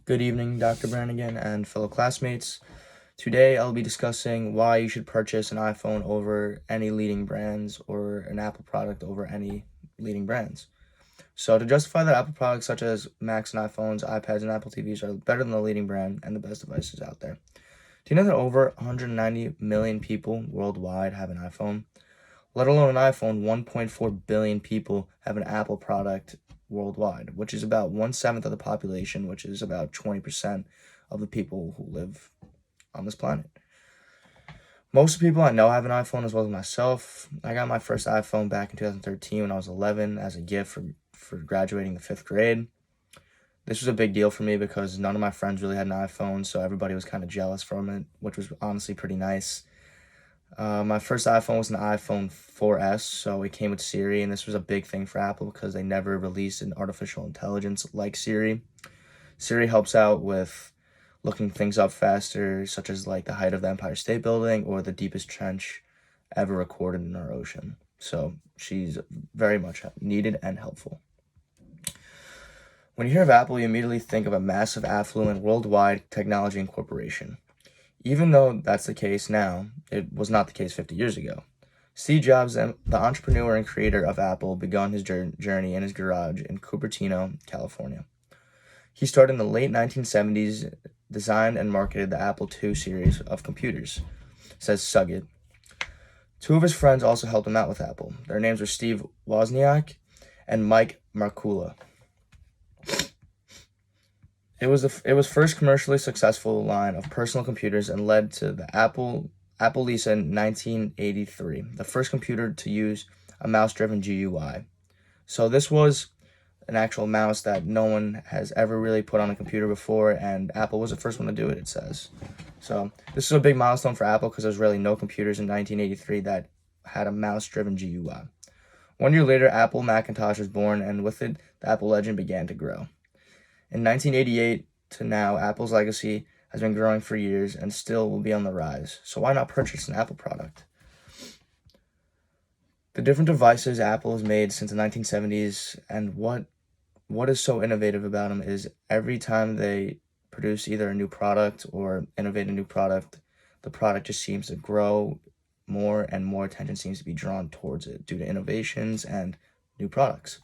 Good evening, Dr. Brannigan and fellow classmates. Today I'll be discussing why you should purchase an iPhone over any leading brands or an Apple product over any leading brands. So to justify that Apple products such as Macs and iPhones, iPads, and Apple TVs are better than the leading brand and the best devices out there. Do you know that over 190 million people worldwide have an iPhone? Let alone an iPhone, 1.4 billion people have an Apple product worldwide, which is about 1/7 of the population, which is about 20% of the people who live on this planet. Most of the people I know have an iPhone as well as myself. I got my first iPhone back in 2013 when I was 11 as a gift for graduating the 5th grade. This was a big deal for me because none of my friends really had an iPhone, so everybody was kind of jealous from it, which was honestly pretty nice. My first iPhone was an iPhone 4S, so it came with Siri, and this was a big thing for Apple because they never released an artificial intelligence like Siri. Siri helps out with looking things up faster, such as like the height of the Empire State Building or the deepest trench ever recorded in our ocean. So she's very much needed and helpful. When you hear of Apple, you immediately think of a massive, affluent, worldwide technology and corporation. Even though that's the case now, it was not the case 50 years ago. Steve Jobs, the entrepreneur and creator of Apple, began his journey in his garage in Cupertino, California. He started in the late 1970s, designed and marketed the Apple II series of computers, says Sugget. Two of his friends also helped him out with Apple. Their names were Steve Wozniak and Mike Markkula. It was first commercially successful line of personal computers and led to the Apple Lisa in 1983, the first computer to use a mouse-driven GUI. So this was an actual mouse that no one has ever really put on a computer before, and Apple was the first one to do it, it says. So this is a big milestone for Apple because there's really no computers in 1983 that had a mouse-driven GUI. 1 year later, Apple Macintosh was born, and with it, the Apple legend began to grow. In 1988 to now, Apple's legacy has been growing for years and still will be on the rise. So why not purchase an Apple product? The different devices Apple has made since the 1970s and what is so innovative about them is every time they produce either a new product or innovate a new product, the product just seems to grow more and more attention seems to be drawn towards it due to innovations and new products.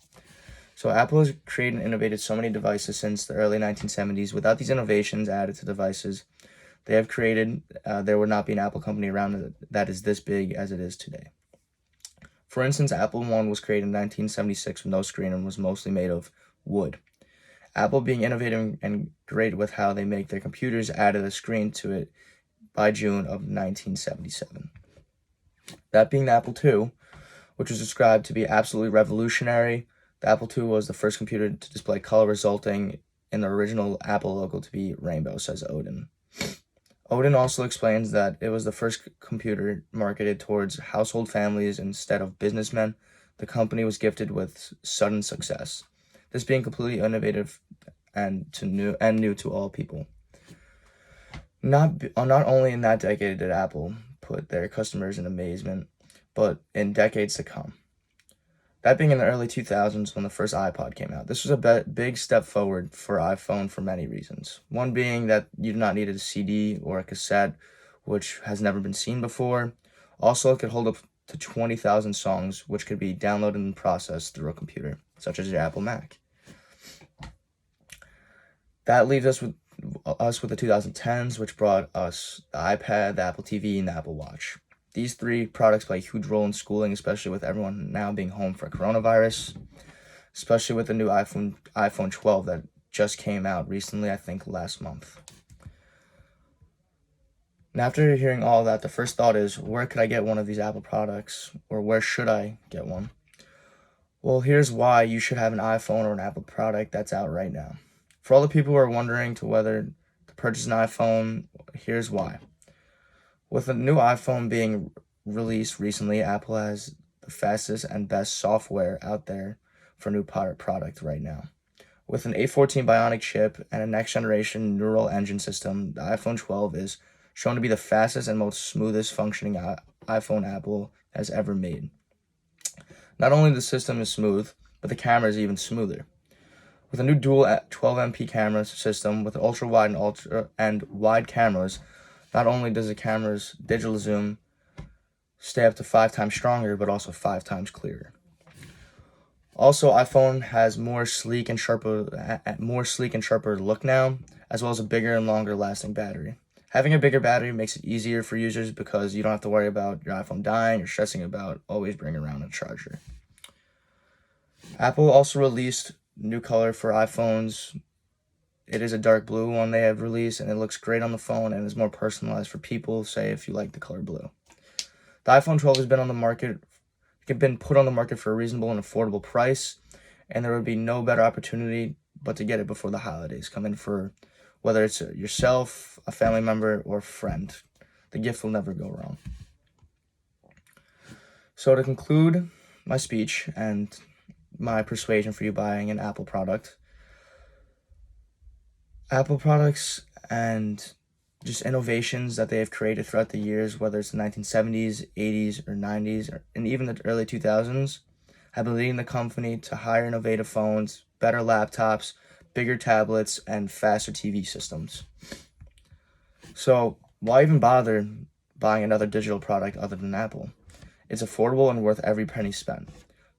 So Apple has created and innovated so many devices since the early 1970s. Without these innovations added to devices they have created, there would not be an Apple company around that is this big as it is today. For instance, Apple I was created in 1976 with no screen and was mostly made of wood. Apple, being innovative and great with how they make their computers, added a screen to it by June of 1977. That being the Apple II, which was described to be absolutely revolutionary. The Apple II was the first computer to display color, resulting in the original Apple logo to be rainbow, says Odin. Odin also explains that it was the first computer marketed towards household families instead of businessmen. The company was gifted with sudden success, this being completely innovative and new to all people. Not only in that decade did Apple put their customers in amazement, but in decades to come. That being in the early 2000s when the first iPod came out. This was a big step forward for iPhone for many reasons. One being that you do not need a CD or a cassette, which has never been seen before. Also, it could hold up to 20,000 songs, which could be downloaded and processed through a computer, such as your Apple Mac. That leaves us with the 2010s, which brought us the iPad, the Apple TV, and the Apple Watch. These three products play a huge role in schooling, especially with everyone now being home for coronavirus, especially with the new iPhone 12 that just came out recently, I think last month. And after hearing all that, the first thought is, where could I get one of these Apple products, or where should I get one? Well, here's why you should have an iPhone or an Apple product that's out right now. For all the people who are wondering whether to purchase an iPhone, here's why. With a new iPhone being released recently, Apple has the fastest and best software out there for a new product right now. With an A14 Bionic chip and a next-generation neural engine system, the iPhone 12 is shown to be the fastest and most smoothest functioning iPhone Apple has ever made. Not only the system is smooth, but the camera is even smoother. With a new dual 12MP camera system with ultra wide and wide cameras, not only does the camera's digital zoom stay up to 5 times stronger, but also 5 times clearer. Also, iPhone has more sleek and sharper look now, as well as a bigger and longer lasting battery. Having a bigger battery makes it easier for users because you don't have to worry about your iPhone dying or stressing about always bringing around a charger. Apple also released new color for iPhones. It is a dark blue one they have released, and it looks great on the phone and is more personalized for people, say if you like the color blue. The iPhone 12 has been put on the market for a reasonable and affordable price, and there would be no better opportunity but to get it before the holidays come in for whether it's yourself, a family member, or friend. The gift will never go wrong. So to conclude my speech and my persuasion for you buying an Apple product, Apple products and just innovations that they have created throughout the years, whether it's the 1970s, 80s, or 90s, and even the early 2000s, have been leading the company to higher innovative phones, better laptops, bigger tablets, and faster TV systems. So why even bother buying another digital product other than Apple? It's affordable and worth every penny spent.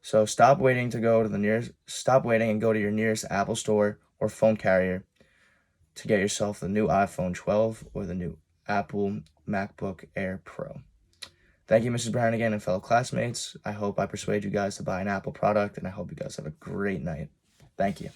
So stop waiting and go to your nearest Apple store or phone carrier to get yourself the new iPhone 12 or the new Apple MacBook Air Pro. Thank you, Mrs. Brannigan and fellow classmates. I hope I persuade you guys to buy an Apple product, and I hope you guys have a great night. Thank you.